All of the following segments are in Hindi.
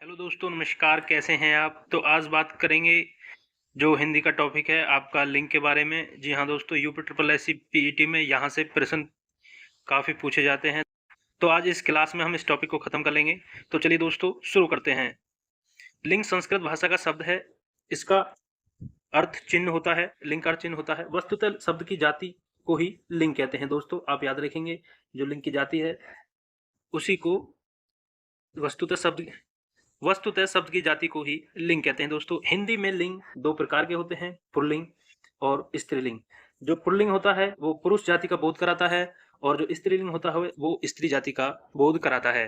हेलो दोस्तों, नमस्कार। कैसे हैं आप? तो आज बात करेंगे जो हिंदी का टॉपिक है आपका लिंग के बारे में। जी हाँ दोस्तों, UP triple S C PET में यहाँ से प्रश्न काफ़ी पूछे जाते हैं। तो आज इस क्लास में हम इस टॉपिक को ख़त्म कर लेंगे। तो चलिए दोस्तों शुरू करते हैं। लिंग संस्कृत भाषा का शब्द है। इसका अर्थ चिन्ह होता है। लिंग का अर्थ चिन्ह होता है। वस्तुतः शब्द की जाति को ही लिंग कहते हैं दोस्तों। आप याद रखेंगे, जो लिंग की जाति है उसी को वस्तुतः शब्द वस्तुतः शब्द की जाति को ही लिंग कहते हैं दोस्तों। हिंदी में लिंग दो प्रकार के होते हैं, पुल्लिंग और स्त्रीलिंग। जो पुल्लिंग होता है वो पुरुष जाति का बोध कराता है, और जो स्त्रीलिंग होता है वो स्त्री जाति का बोध कराता है।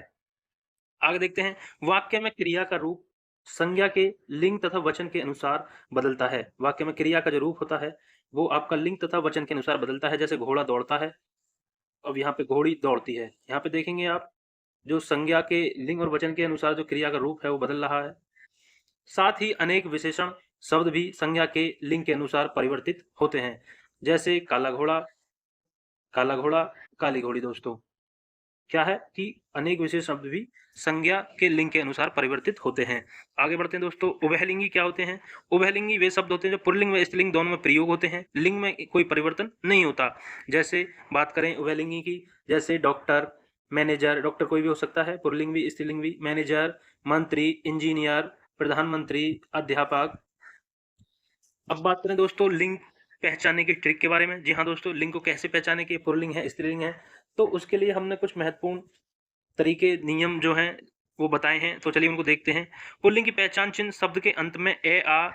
आगे देखते हैं। वाक्य में क्रिया का रूप संज्ञा के लिंग तथा वचन के अनुसार बदलता है। वाक्य में क्रिया का जो रूप होता है वो आपका लिंग तथा वचन के अनुसार बदलता है। जैसे घोड़ा दौड़ता है, अब यहाँ पे घोड़ी दौड़ती है। यहाँ पे देखेंगे आप, जो संज्ञा के लिंग और वचन के अनुसार जो क्रिया का रूप है वो बदल रहा है। साथ ही अनेक विशेषण शब्द भी संज्ञा के लिंग के अनुसार परिवर्तित होते हैं। जैसे काला घोड़ा, काला घोड़ा, काली घोड़ी। दोस्तों क्या है कि अनेक विशेष शब्द भी संज्ञा के लिंग के अनुसार परिवर्तित होते हैं। आगे बढ़ते हैं दोस्तों। उभयलिंगी क्या होते हैं? उभयलिंगी वे शब्द होते हैं जो पुल्लिंग व स्त्रीलिंग दोनों में प्रयोग होते हैं। लिंग में कोई परिवर्तन नहीं होता। जैसे बात करें उभयलिंगी की, जैसे डॉक्टर, मैनेजर। डॉक्टर कोई भी हो सकता है, पुल्लिंग भी स्त्रीलिंग भी। मैनेजर, मंत्री, इंजीनियर, प्रधानमंत्री, अध्यापक। अब बात करें दोस्तों लिंग पहचानने की ट्रिक के बारे में। जी हाँ दोस्तों, लिंग को कैसे पहचाने कि पुल्लिंग है स्त्रीलिंग है, तो उसके लिए हमने कुछ महत्वपूर्ण तरीके, नियम जो हैं वो बताए हैं। तो चलिए उनको देखते हैं। पुल्लिंग की पहचान चिन्ह शब्द के अंत में ए आ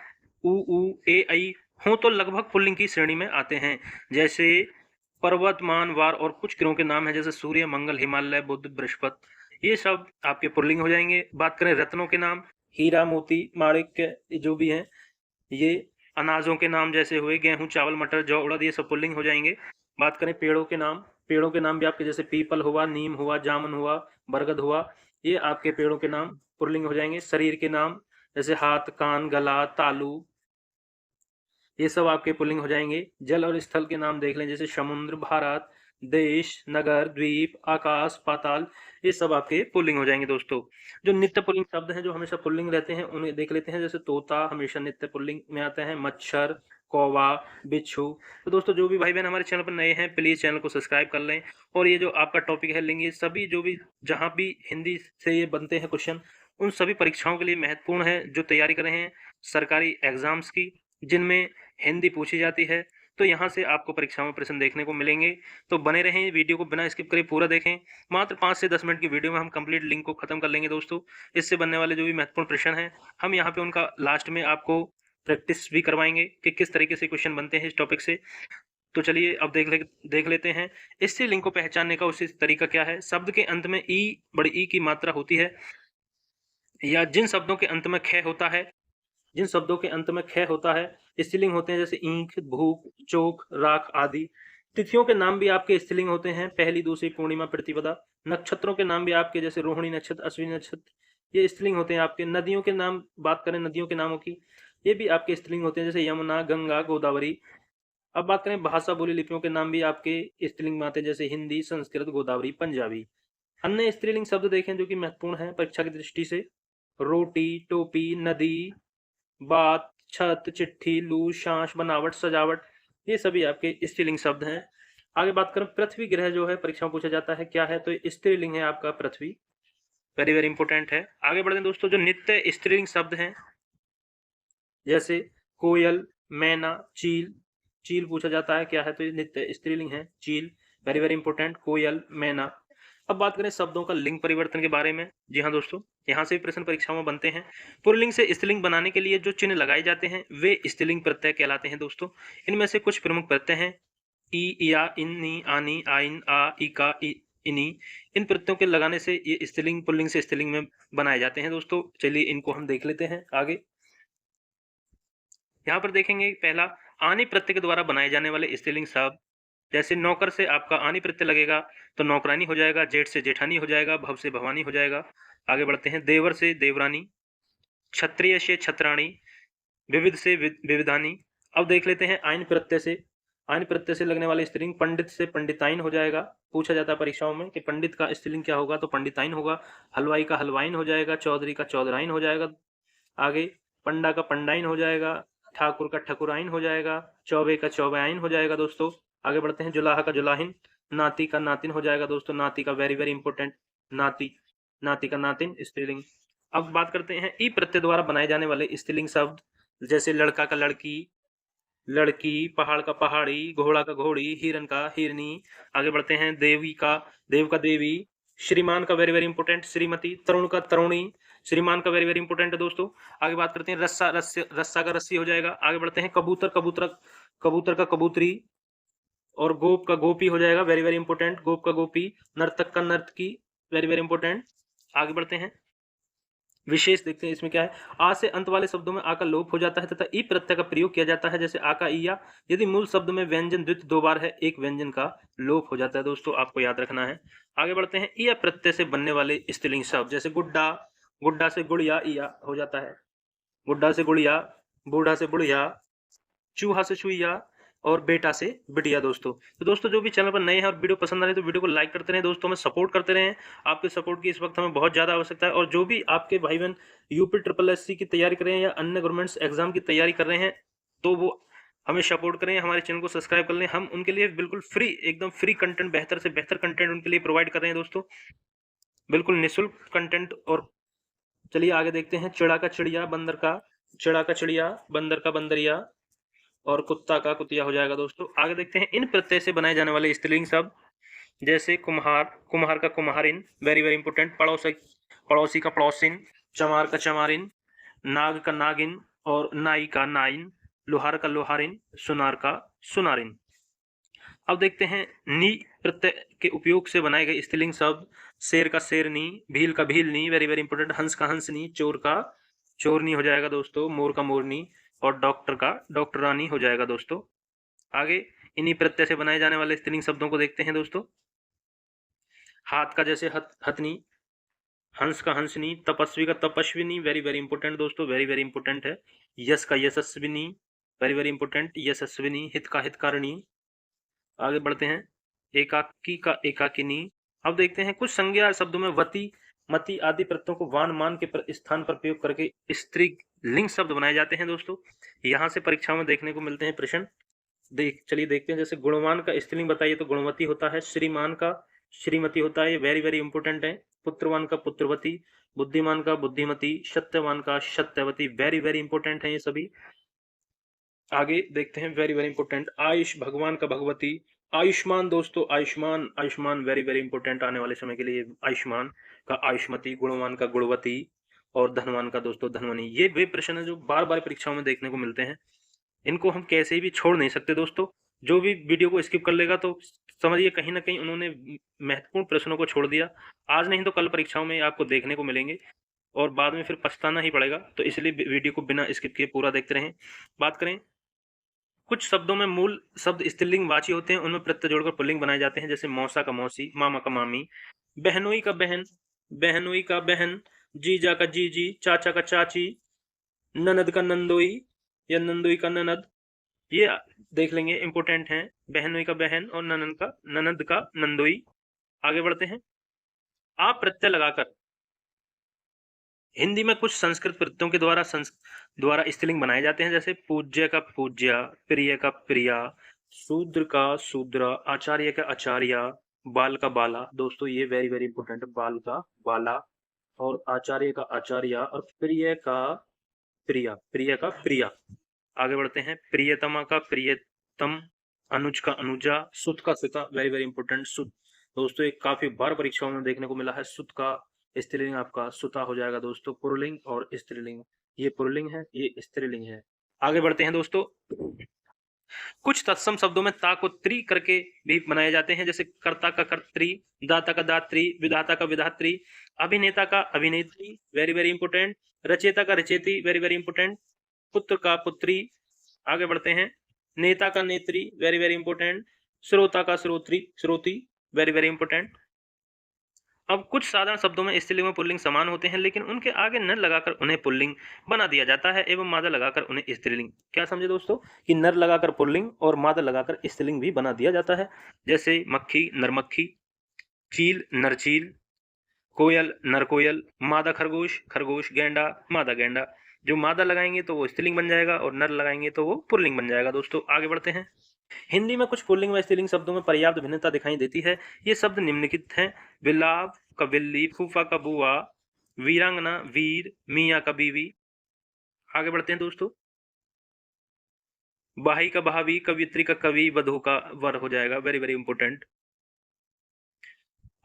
उ ऊ ए ऐ हो तो लगभग पुल्लिंग की श्रेणी में आते हैं। जैसे पर्वत, मान, वार और कुछ ग्रहों के नाम है, जैसे सूर्य, मंगल, हिमालय, बुध, बृहस्पति। ये सब आपके पुल्लिंग हो जाएंगे। बात करें रत्नों के नाम, हीरा, मोती, माणिक्य जो भी हैं ये। अनाजों के नाम जैसे हुए गेहूं, चावल, मटर, जौ, उड़द, ये सब पुल्लिंग हो जाएंगे। बात करें पेड़ों के नाम, पेड़ों के नाम भी आपके जैसे पीपल हुआ, नीम हुआ, जामुन हुआ, बरगद हुआ, ये आपके पेड़ों के नाम पुल्लिंग हो जाएंगे। शरीर के नाम जैसे हाथ, कान, गला, तालू, ये सब आपके पुल्लिंग हो जाएंगे। जल और स्थल के नाम देख लें, जैसे समुद्र, भारत, देश, नगर, द्वीप, आकाश, पाताल, ये सब आपके पुल्लिंग हो जाएंगे दोस्तों। जो नित्य पुल्लिंग शब्द हैं जो हमेशा पुल्लिंग रहते हैं उन्हें देख लेते हैं। जैसे तोता हमेशा नित्य पुल्लिंग में आता है। मच्छर, कौवा, बिच्छू। तो दोस्तों जो भी भाई बहन हमारे चैनल पर नए हैं प्लीज चैनल को सब्सक्राइब कर लें। और ये जो आपका टॉपिक है लिंग, ये सभी जो भी जहाँ भी हिंदी से ये बनते हैं क्वेश्चन, उन सभी परीक्षाओं के लिए महत्वपूर्ण है जो तैयारी कर रहे हैं सरकारी एग्जाम्स की, जिनमें हिंदी पूछी जाती है। तो यहाँ से आपको परीक्षाओं में प्रश्न देखने को मिलेंगे। तो बने रहें, वीडियो को बिना स्किप करे पूरा देखें। मात्र 5 से 10 मिनट की वीडियो में हम कंप्लीट लिंक को खत्म कर लेंगे दोस्तों। इससे बनने वाले जो भी महत्वपूर्ण प्रश्न हैं हम यहाँ पे उनका लास्ट में आपको प्रैक्टिस भी करवाएंगे कि किस तरीके से क्वेश्चन बनते हैं इस टॉपिक से। तो चलिए अब देख लेते हैं। इससे लिंक को पहचानने का उसी तरीका क्या है। शब्द के अंत में ई, बड़ी ई की मात्रा होती है, या जिन शब्दों के अंत में ख होता है, जिन शब्दों के अंत में ख होता है स्त्रीलिंग होते हैं। जैसे ईंख, भूख, चोक, राख आदि। तिथियों के नाम भी आपके स्त्रीलिंग होते हैं। पहली, दूसरी, पूर्णिमा, प्रतिपदा। नक्षत्रों के नाम भी आपके जैसे रोहिणी नक्षत्र, अश्विनी नक्षत्र, ये स्त्रीलिंग होते हैं आपके। नदियों के नाम बात करें, नदियों के नामों की, ये भी आपके स्त्रीलिंग होते हैं, जैसे यमुना, गंगा, गोदावरी। अब बात करें भाषा बोली लिपियों के नाम भी आपके स्त्रीलिंग में आते हैं, जैसे हिंदी, संस्कृत, गोदावरी, पंजाबी। अन्य स्त्रीलिंग शब्द देखें जो कि महत्वपूर्ण है परीक्षा की दृष्टि से। रोटी, टोपी, नदी, बात, छत, चिट्ठी, लू, सांस, बनावट, सजावट, ये सभी आपके स्त्रीलिंग शब्द हैं। आगे बात करें पृथ्वी ग्रह जो है परीक्षा में पूछा जाता है क्या है, तो स्त्रीलिंग है आपका पृथ्वी। वेरी वेरी इंपॉर्टेंट है। आगे बढ़ते हैं दोस्तों। जो नित्य स्त्रीलिंग शब्द हैं जैसे कोयल, मैना, चील। चील पूछा जाता है क्या है, तो ये नित्य स्त्रीलिंग है, चील। वेरी वेरी इंपॉर्टेंट, कोयल, मैना। अब बात करें शब्दों का लिंग परिवर्तन के बारे में। जी हाँ दोस्तों, यहाँ से भी प्रश्न परीक्षाओं में बनते हैं। पुल्लिंग से स्त्रीलिंग बनाने के लिए जो चिन्ह लगाए जाते हैं वे स्त्रीलिंग प्रत्यय कहलाते हैं दोस्तों। इनमें से कुछ प्रमुख प्रत्यय हैं। ई, या, इन्नी, आनी, आइन, आ, इका, इनी। इन प्रत्ययों के लगाने से ये स्त्रीलिंग पुल्लिंग से स्त्रीलिंग में बनाए जाते हैं दोस्तों। चलिए इनको हम देख लेते हैं आगे। यहाँ पर देखेंगे पहला, आनी प्रत्यय के द्वारा बनाए जाने वाले स्त्रीलिंग शब्द। जैसे नौकर से आपका आनी प्रत्यय लगेगा तो नौकरानी हो जाएगा। जेठ से जेठानी हो जाएगा। भव से भवानी हो जाएगा। आगे बढ़ते हैं। देवर से देवरानी, क्षत्रिय से छत्राणी, विविध से विविधानी। अब देख लेते हैं आइन प्रत्यय से। आइन प्रत्यय से लगने वाले स्त्रीलिंग पंडित से पंडिताइन हो जाएगा। पूछा जाता है परीक्षाओं में कि पंडित का स्त्रीलिंग क्या होगा, तो पंडिताइन होगा। हलवाई का हलवाइन हो जाएगा। चौधरी का चौधराइन हो जाएगा। आगे पंडा का पंडाइन हो जाएगा। ठाकुर का ठकुराइन हो जाएगा। चौबे का चौबेआइन हो जाएगा दोस्तों। आगे बढ़ते हैं, जुलाहा का जुलाहिन। नाती का नातिन हो जाएगा दोस्तों। नाती का वेरी वेरी इंपॉर्टेंट, नाती, नाती का नातिन स्त्रीलिंग। अब बात करते हैं ई प्रत्यय द्वारा बनाए जाने वाले स्त्रीलिंग शब्द, जैसे लड़का का लड़की, लड़की, पहाड़ का पहाड़ी, घोड़ा का घोड़ी, हिरन का हिरनी। आगे बढ़ते हैं, देवी का देव का देवी, श्रीमान का वेरी वेरी इंपॉर्टेंट श्रीमती, तरुण का तरुणी, श्रीमान का वेरी वेरी इंपॉर्टेंट है दोस्तों। आगे बात करते हैं, रस्सा रस्सा का रस्सी हो जाएगा। आगे बढ़ते हैं, कबूतर कबूतर का कबूतरी, और गोप का गोपी हो जाएगा, वेरी वेरी इंपॉर्टेंट, गोप का गोपी। नर्तक का नर्तकी, वेरी वेरी इंपॉर्टेंट। आगे बढ़ते हैं, विशेष देखते हैं इसमें क्या है। आ से अंत वाले शब्दों में आ का लोप हो जाता है तथा ई प्रत्यय का प्रयोग किया जाता है, जैसे आ का इया। यदि मूल शब्द में व्यंजन द्वित दो बार है, एक व्यंजन का लोप हो जाता है दोस्तों, आपको याद रखना है। आगे बढ़ते हैं, इया प्रत्यय से बनने वाले स्त्रीलिंग शब्द, जैसे गुड्डा, गुड्डा से गुड़िया इया हो जाता है। गुड्डा से गुड़िया, बूढ़ा से बुढ़िया, चूहा से चुईया, और बेटा से बिटिया दोस्तों। तो दोस्तों जो भी चैनल पर नए हैं और वीडियो पसंद आ रहे हैं तो वीडियो को लाइक करते रहें दोस्तों, हमें सपोर्ट करते रहें। आपके सपोर्ट की इस वक्त हमें बहुत ज़्यादा आवश्यकता है। और जो भी आपके भाई बहन यूपी ट्रिपल एससी की तैयारी कर रहे हैं या अन्य गवर्नमेंट्स एग्जाम की तैयारी कर रहे हैं, तो वो हमें सपोर्ट करें, हमारे चैनल को सब्सक्राइब कर लें। हम उनके लिए बिल्कुल फ्री, एकदम फ्री कंटेंट, बेहतर से बेहतर कंटेंट उनके लिए प्रोवाइड कर रहे हैं दोस्तों, बिल्कुल निःशुल्क कंटेंट। और चलिए आगे देखते हैं, चिड़ा का चिड़िया, बंदर का चिड़ा का चिड़िया, बंदर का बंदरिया, और कुत्ता का कुतिया हो जाएगा दोस्तों। आगे देखते हैं, इन प्रत्यय से बनाए जाने वाले स्त्रीलिंग शब्द, जैसे कुम्हार, कुम्हार का कुम्हारिन, वेरी वेरी इंपॉर्टेंट, पड़ोसी का पड़ोसिन, चमार का चमारिन, नाग का नागिन, और नाई का नाइन, लोहार का लोहारिन, सुनार का सुनारिन। अब देखते हैं, नी प्रत्यय के उपयोग से बनाए गए स्त्रीलिंग शब्द, शेर का शेरनी, भील का भीलनी, वेरी वेरी इंपॉर्टेंट, हंस का हंसनी, चोर का चोरनी हो जाएगा दोस्तों, मोर का मोरनी, और डॉक्टर का डॉक्टरानी हो जाएगा दोस्तों। आगे इन्हीं प्रत्यय से बनाए जाने वाले स्त्रीलिंग शब्दों को देखते हैं दोस्तों, हाथ का जैसे हथनी, हंस का हंसनी, तपस्वी का तपस्विनी, वेरी वेरी इंपॉर्टेंट दोस्तों, वेरी वेरी इंपॉर्टेंट है। यश का यशस्विनी, वेरी वेरी इंपॉर्टेंट, यशस्विनी, हित का हितकारिणी। आगे बढ़ते हैं, एकाकी का एकाकिनी। अब देखते हैं, कुछ संज्ञा शब्दों में वती, मति आदि प्रत्ययों को वान मान के स्थान पर प्रयोग करके स्त्री लिंग शब्द बनाए जाते हैं दोस्तों। यहाँ से परीक्षाओं में देखने को मिलते हैं प्रश्न। चलिए देखते हैं, जैसे गुणवान का स्त्रीलिंग बताइए तो गुणवती होता है। श्रीमान का श्रीमती होता है, वेरी वेरी इंपॉर्टेंट है। पुत्रवान का पुत्रवती, बुद्धिमान का बुद्धिमती, सत्यवान का सत्यवती, वेरी वेरी इंपॉर्टेंट है ये सभी। आगे देखते हैं, वेरी वेरी इंपॉर्टेंट, आयुष भगवान का भगवती, आयुष्मान दोस्तों, Ayushman, Ayushman very very important आने वाले समय के लिए। आयुष्मान का आयुष्मती, गुणवान का गुणवती, और धनवान का दोस्तों धनवनी। ये वे प्रश्न है जो बार बार परीक्षाओं में देखने को मिलते हैं, इनको हम कैसे भी छोड़ नहीं सकते दोस्तों। जो भी वीडियो को स्किप कर लेगा तो समझिए कहीं ना कहीं उन्होंने महत्वपूर्ण प्रश्नों को छोड़ दिया। आज नहीं तो कल परीक्षाओं में आपको देखने को मिलेंगे, और बाद में फिर पछताना ही पड़ेगा। तो इसलिए वीडियो को बिना स्किप किए पूरा देखते रहें। बात करें, कुछ शब्दों में मूल शब्द स्त्रीलिंग वाची होते हैं, उनमें प्रत्यय जोड़कर पुल्लिंग बनाए जाते हैं, जैसे मौसा का मौसी, मामा का मामी, बहनोई का बहन, बहनोई का बहन, जीजा का जीजी, चाचा का चाची, ननद का नंदोई, या नंदोई का ननद। ये देख लेंगे, इंपॉर्टेंट है, बहनोई का बहन और ननद का नंदोई। आगे बढ़ते हैं, आप प्रत्यय लगाकर हिंदी में कुछ संस्कृत प्रत्ययों के द्वारा स्त्रीलिंग बनाए जाते हैं, जैसे पूज्य का पूज्या, प्रिय का प्रिया, शूद्र का शूद्र, आचार्य का आचार्य, बाल का बाला दोस्तों, ये वेरी वेरी इंपॉर्टेंट है, बाल का बाला, और आचार्य का आचार्य, और प्रिय का प्रिया, प्रिय का प्रिया। आगे बढ़ते हैं, प्रियतमा का प्रियतम, अनुज का अनुजा, सुत का सुता, वेरी वेरी इंपॉर्टेंट, सुत दोस्तों एक काफी बार परीक्षाओं में देखने को मिला है। सुत का स्त्रीलिंग आपका सुता हो जाएगा दोस्तों। पुल्लिंग और स्त्रीलिंग, ये पुल्लिंग है, ये स्त्रीलिंग है। आगे बढ़ते हैं दोस्तों, कुछ तत्सम शब्दों में ता को त्री करके भी बनाए जाते हैं, जैसे कर्ता का कर्त्री, दाता का दात्री, विधाता का विधात्री, अभिनेता का अभिनेत्री, वेरी वेरी इंपॉर्टेंट, रचेता का रचेती, वेरी वेरी इंपॉर्टेंट, पुत्र का पुत्री। आगे बढ़ते हैं, नेता का नेत्री, वेरी वेरी इंपॉर्टेंट, श्रोता का श्रोत्री, श्रोती, वेरी वेरी इंपॉर्टेंट। अब कुछ साधारण शब्दों में स्त्रीलिंग व पुल्लिंग समान होते हैं, लेकिन उनके आगे नर लगाकर उन्हें पुल्लिंग बना दिया जाता है एवं मादा लगाकर उन्हें स्त्रीलिंग। क्या समझे दोस्तों कि नर लगाकर पुल्लिंग और मादा लगाकर स्त्रीलिंग भी बना दिया जाता है। जैसे मक्खी नरमक्खी, चील नरचील, कोयल नर कोयल, मादा खरगोश खरगोश, गेंडा मादा गेंडा। जो मादा लगाएंगे तो वो स्त्रीलिंग बन जाएगा और नर लगाएंगे तो वो पुल्लिंग बन जाएगा। दोस्तों आगे बढ़ते हैं। हिंदी में कुछ पुल्लिंग व स्त्रीलिंग शब्दों में पर्याप्त भिन्नता दिखाई देती है। ये शब्द निम्नलिखित हैं: बिलाव का बिल्ली, फूफा का बुआ, वीरांगना वीर, मियाँ का बीवी। आगे बढ़ते हैं दोस्तों। भाई का भाभी, कवियत्री का कवि, वधू का वर हो जाएगा। Very very important.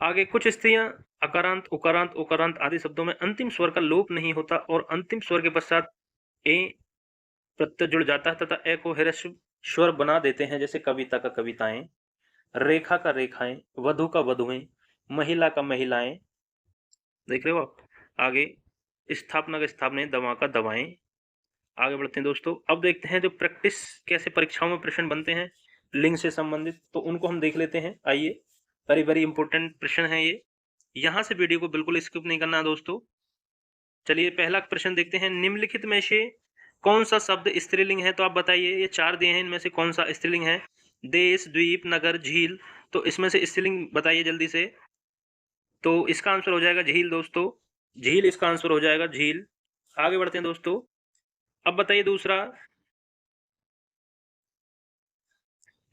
आगे कुछ स्त्रियां अकारांत उकारांत उकारांत आदि शब्दों में अंतिम स्वर का लोप नहीं होता और अंतिम स्वर के पश्चात ए प्रत्यय जुड़ जाता है तथा ए को ह्रस्व स्वर बना देते हैं। जैसे कविता का कविताएं, रेखा का रेखाएं, वधु का वधुएं, महिला का महिलाएं। देख रहे हो आप। आगे स्थापना का स्थापना, दवा का दवाएं। आगे बढ़ते हैं दोस्तों। अब देखते हैं जो प्रैक्टिस कैसे परीक्षाओं में प्रश्न बनते हैं लिंग से संबंधित, तो उनको हम देख लेते हैं। आइए, वेरी वेरी इंपॉर्टेंट प्रश्न है ये, यहां से वीडियो को बिल्कुल स्किप नहीं करना दोस्तों। चलिए पहला प्रश्न देखते हैं। निम्नलिखित में से कौन सा शब्द स्त्रीलिंग है? तो आप बताइए, ये 4 दिए हैं, इनमें से कौन सा स्त्रीलिंग है? देश, द्वीप, नगर, झील। तो इसमें से स्त्रीलिंग बताइए जल्दी से। तो इसका आंसर हो जाएगा झील दोस्तों, झील इसका आंसर हो जाएगा, झील। आगे बढ़ते हैं दोस्तों। अब बताइए दूसरा,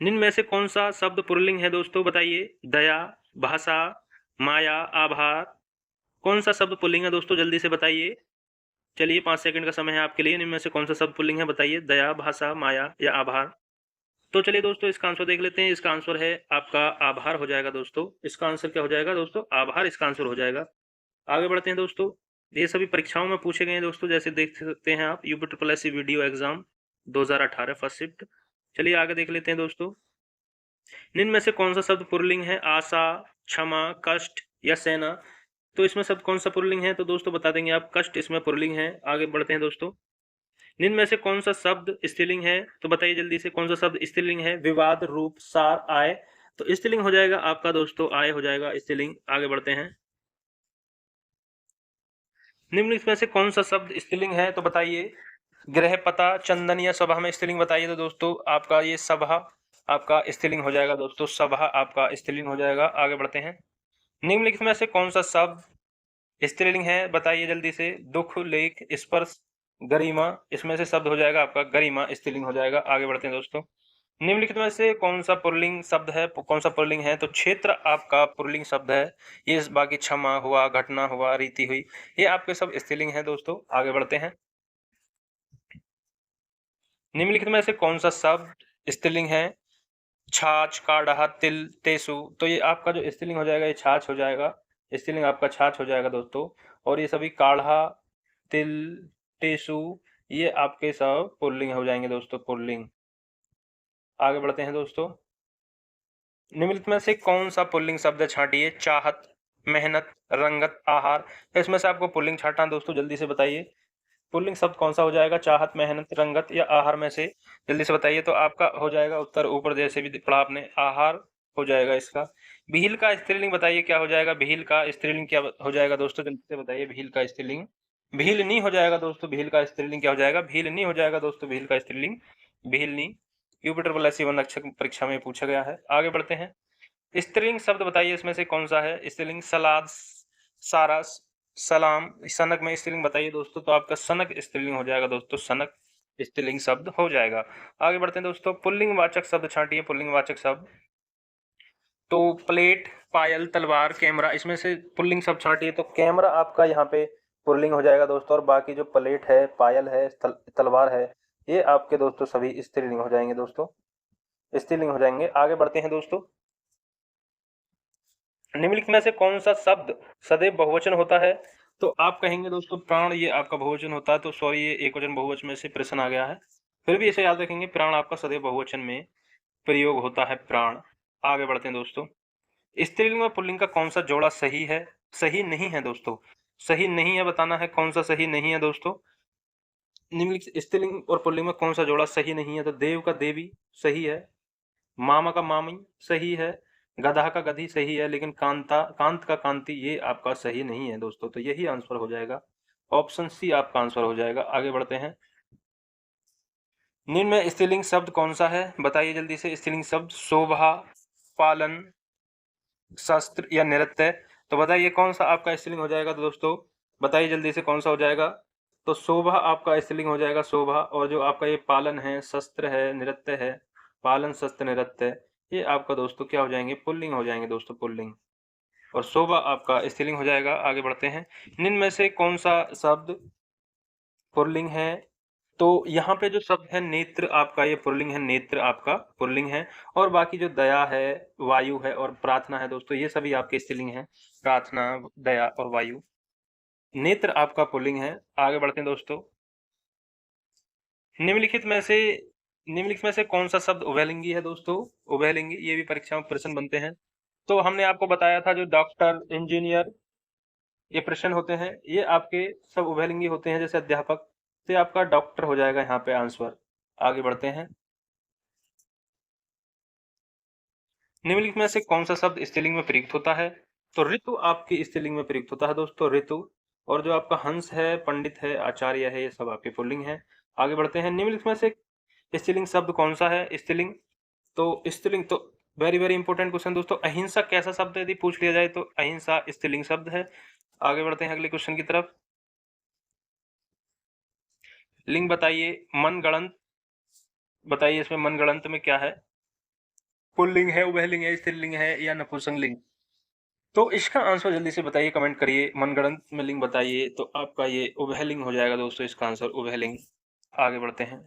निम्न में से कौन सा शब्द पुल्लिंग है दोस्तों? बताइए। दया, भाषा, माया, आभार। कौन सा शब्द पुल्लिंग है दोस्तों? जल्दी से बताइए। चलिए 5 सेकंड का समय है आपके लिए। इनमें से कौन सा शब्द पुल्लिंग है? बताइए। दया, भाषा, माया या आभार। तो चलिए दोस्तों इसका आंसर देख लेते हैं। इसका आंसर है आपका आभार हो जाएगा दोस्तों। इसका आंसर क्या हो जाएगा दोस्तों? आभार इसका आंसर हो जाएगा। आगे बढ़ते हैं दोस्तों। ये सभी परीक्षाओं में पूछे गए हैं दोस्तों, जैसे देख सकते हैं आप, UP video exam 2018 first shift. चलिए आगे देख लेते हैं दोस्तों। निम्न में से कौन सा शब्द पुल्लिंग है? आशा, क्षमा, कष्ट या सेना। तो इसमें शब्द कौन सा पुल्लिंग है? तो दोस्तों बता देंगे आप, कष्ट इसमें पुल्लिंग है। आगे बढ़ते हैं दोस्तों। निम्न में से कौन सा शब्द स्त्रीलिंग है? तो बताइए जल्दी से, कौन सा शब्द स्त्रीलिंग है? विवाद, रूप, सार, आय। तो स्त्रीलिंग हो जाएगा आपका दोस्तों, आय हो जाएगा स्त्रीलिंग। आगे बढ़ते हैं। निम्न में से कौन सा शब्द स्त्रीलिंग है? तो बताइए। गृह, पता, चंदन या सभा में स्त्रीलिंग बताइए। तो दोस्तों आपका ये सभा आपका स्त्रीलिंग हो जाएगा दोस्तों, सभा आपका स्त्रीलिंग हो जाएगा। आगे बढ़ते हैं। निम्नलिखित में से कौन सा शब्द स्त्रीलिंग है? बताइए जल्दी से। दुख, लेख, स्पर्श, गरिमा। इसमें से शब्द हो जाएगा आपका गरिमा, स्त्रीलिंग हो जाएगा। आगे बढ़ते हैं दोस्तों। निम्नलिखित में से कौन सा पुल्लिंग शब्द है? कौन सा पुल्लिंग है? तो क्षेत्र आपका पुल्लिंग शब्द है। ये बाकी क्षमा हुआ, घटना हुआ, रीति हुई, ये आपके सब स्त्रीलिंग है दोस्तों। आगे बढ़ते हैं। निम्नलिखित में से कौन सा शब्द स्त्रीलिंग है? छाछ, काढ़ा, तिल, तेसु। तो ये आपका जो स्त्रीलिंग हो जाएगा, ये छाछ हो जाएगा, स्त्रीलिंग आपका छाछ हो जाएगा दोस्तों। और ये सभी काढ़ा, तिल, टेसु, ये आपके सब पुल्लिंग हो जाएंगे दोस्तों, पुल्लिंग। आगे बढ़ते हैं दोस्तों। निम्नलिखित में से कौन सा पुल्लिंग शब्द छांटिए? चाहत, मेहनत, रंगत, आहार। इसमें से आपको पुल्लिंग छांटना दोस्तों, जल्दी से बताइए। पुल्लिंग शब्द कौन सा हो जाएगा? चाहत, मेहनत, रंगत या आहार में से जल्दी से बताइए। तो आपका हो जाएगा उत्तर ऊपर जैसे भी पढ़ा आपने, आहार हो जाएगा इसका। भील का स्त्रीलिंग बताइए क्या हो जाएगा? भील का स्त्रीलिंग क्या हो जाएगा दोस्तों? जल्दी से बताइए। भील का स्त्रीलिंग भीलनी हो जाएगा दोस्तों। भील का स्त्रीलिंग क्या हो जाएगा? भीलनी हो जाएगा दोस्तों, भील का स्त्रीलिंग भीलनी। यूपी ट्रिपल एस सी वन रक्षक परीक्षा में पूछा गया है। आगे बढ़ते हैं। स्त्रीलिंग शब्द बताइए इसमें से कौन सा है? स्त्रीलिंग सलाद, सारा, सलाम। सनक में स्त्रीलिंग बताइए दोस्तों। तो आपका सनक स्त्रीलिंग हो जाएगा दोस्तों, सनक स्त्रीलिंग शब्द हो जाएगा। आगे बढ़ते हैं दोस्तों। पुल्लिंग वाचक शब्द छांटिए, पुल्लिंग वाचक शब्द। तो प्लेट, पायल, तलवार, कैमरा। इसमें से पुल्लिंग शब्द छांटिए। तो कैमरा आपका यहाँ पे पुल्लिंग हो जाएगा दोस्तों, और बाकी जो प्लेट है, पायल है, तलवार है, ये आपके दोस्तों सभी स्त्रीलिंग हो जाएंगे दोस्तों, स्त्रीलिंग हो जाएंगे। आगे बढ़ते हैं दोस्तों। निम्नलिखित में से कौन सा शब्द सदैव बहुवचन होता है? तो आप कहेंगे दोस्तों प्राण, ये आपका बहुवचन होता है। तो सॉरी, ये एकवचन बहुवचन में से प्रश्न आ गया है, फिर भी इसे याद रखेंगे, प्राण आपका सदैव बहुवचन में प्रयोग होता है, प्राण। आगे बढ़ते हैं दोस्तों। स्त्रीलिंग और पुल्लिंग का कौन सा जोड़ा सही है, सही नहीं है दोस्तों? सही नहीं है, बताना है कौन सा सही नहीं है दोस्तों। निम्नलिखित स्त्रीलिंग और पुल्लिंग में कौन सा जोड़ा सही नहीं है? तो देव का देवी सही है, मामा का मामी सही है, गधा का गधी सही है, लेकिन कांत का कांति ये आपका सही नहीं है दोस्तों। तो यही आंसर हो जाएगा, ऑप्शन सी आपका आंसर हो जाएगा। आगे बढ़ते हैं। निम्न में स्त्रीलिंग शब्द कौन सा है, बताइए जल्दी से। स्त्रीलिंग शब्द शोभा, पालन, शास्त्र या नृत्य। तो बताइए कौन सा आपका स्त्रीलिंग हो जाएगा। तो दोस्तों बताइए जल्दी से कौन सा हो जाएगा। तो शोभा आपका स्त्रीलिंग हो जाएगा, शोभा। और जो आपका ये पालन है, शस्त्र है, नृत्य है, पालन, शस्त्र, नृत्य, ये आपका दोस्तों क्या हो जाएंगे, पुल्लिंग हो जाएंगे दोस्तों, पुल्लिंग। और शोभा आपका स्त्रीलिंग हो जाएगा। आगे बढ़ते हैं। निम्न में से कौन सा शब्द पुल्लिंग है। तो यहाँ पे जो शब्द है नेत्र, आपका ये पुल्लिंग है, नेत्र आपका पुल्लिंग है। और बाकी जो दया है, वायु है और प्रार्थना है दोस्तों, ये सभी आपके स्त्रीलिंग है। प्रार्थना, दया और वायु। नेत्र आपका पुल्लिंग है। आगे बढ़ते हैं दोस्तों। निम्नलिखित में से कौन सा शब्द उभयलिंगी है दोस्तों। उभयलिंगी, ये भी परीक्षा में प्रश्न बनते हैं। तो हमने आपको बताया था जो डॉक्टर, इंजीनियर, ये प्रश्न होते हैं, ये आपके सब उभयलिंगी होते हैं। जैसे अध्यापक, तो ये आपका डॉक्टर हो जाएगा यहाँ पे आंसर। आगे बढ़ते हैं। निम्नलिखित में से कौन सा शब्द स्त्रीलिंग में प्रयुक्त होता है। तो ऋतु आपकी स्त्रीलिंग में प्रयुक्त होता है दोस्तों, ऋतु। और जो आपका हंस है, पंडित है, आचार्य है, ये सब आपके पुल्लिंग है। आगे बढ़ते हैं। निम्नलिखित में से स्त्रीलिंग शब्द कौन सा है। स्त्रीलिंग, तो स्त्रीलिंग तो वेरी वेरी इंपॉर्टेंट क्वेश्चन दोस्तों। अहिंसा कैसा शब्द है, यदि पूछ लिया जाए तो अहिंसा स्त्रीलिंग शब्द है। आगे बढ़ते हैं अगले क्वेश्चन की तरफ। लिंग बताइए, मनगढ़ंत बताइए, इसमें मनगढ़ंत में क्या है, पुल्लिंग है, उभयलिंग है, स्त्रीलिंग है या नपुंसकलिंग। तो इसका आंसर जल्दी से बताइए, कमेंट करिए। मनगढ़ंत में लिंग बताइए। तो आपका ये उभयलिंग हो जाएगा दोस्तों, इसका आंसर उभयलिंग। आगे बढ़ते हैं।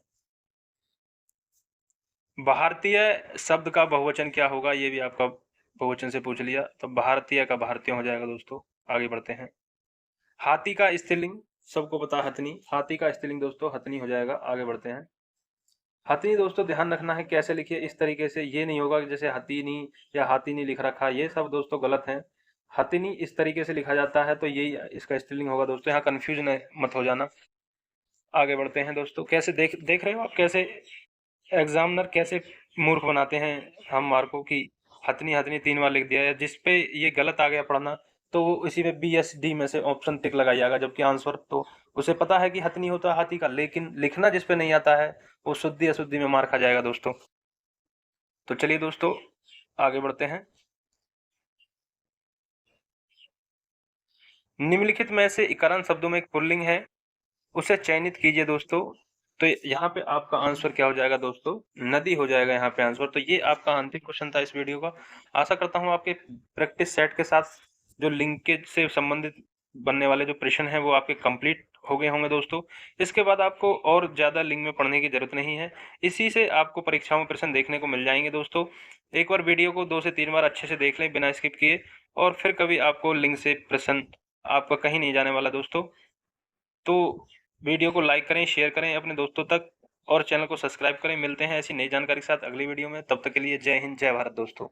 भारतीय शब्द का बहुवचन क्या होगा, ये भी आपका बहुवचन से पूछ लिया। तो भारतीय का भारतीय हो जाएगा दोस्तों। आगे बढ़ते हैं। हाथी का स्त्रीलिंग, सबको पता है हथनी। हाथी का स्त्रीलिंग दोस्तों हथनी हो जाएगा। आगे बढ़ते हैं। हथनी दोस्तों ध्यान रखना है कैसे लिखिए, इस तरीके से। ये नहीं होगा कि जैसे हथीनी या हाथीनी लिख रखा, ये सब दोस्तों गलत है। हथनी इस तरीके से लिखा जाता है, तो यही इसका स्त्रीलिंग होगा दोस्तों। यहाँ कंफ्यूज मत हो जाना। आगे बढ़ते हैं दोस्तों। कैसे देख देख रहे हो आप, कैसे एग्जामिनर कैसे मूर्ख बनाते हैं हम मार्को की। हथनी हथनी 3 बार लिख दिया है, जिस पे ये गलत आ गया पढ़ना, तो वो इसी में बी एस डी में से ऑप्शन टिक लगाइएगा। जबकि आंसर तो उसे पता है कि हथनी होता है हाथी का, लेकिन लिखना जिस पे नहीं आता है वो शुद्धि अशुद्धि में मार खा जाएगा दोस्तों। तो चलिए दोस्तों आगे बढ़ते हैं। निम्नलिखित में से इकारण शब्दों में एक पुल्लिंग है, उसे चयनित कीजिए दोस्तों। तो यहाँ पे आपका आंसर क्या हो जाएगा दोस्तों, नदी हो जाएगा यहाँ पे आंसर। तो ये आपका अंतिम क्वेश्चन था इस वीडियो का। आशा करता हूँ आपके प्रैक्टिस सेट के साथ जो लिंकेज से संबंधित बनने वाले जो प्रश्न हैं वो आपके कंप्लीट हो गए होंगे दोस्तों। इसके बाद आपको और ज़्यादा लिंक में पढ़ने की जरूरत नहीं है, इसी से आपको परीक्षाओं में प्रश्न देखने को मिल जाएंगे दोस्तों। एक बार वीडियो को 2 से 3 बार अच्छे से देख लें बिना स्किप किए, और फिर कभी आपको लिंक से प्रश्न आपका कहीं नहीं जाने वाला दोस्तों। तो वीडियो को लाइक करें, शेयर करें अपने दोस्तों तक, और चैनल को सब्सक्राइब करें। मिलते हैं ऐसी नई जानकारी के साथ अगली वीडियो में। तब तक के लिए जय हिंद, जय भारत दोस्तों।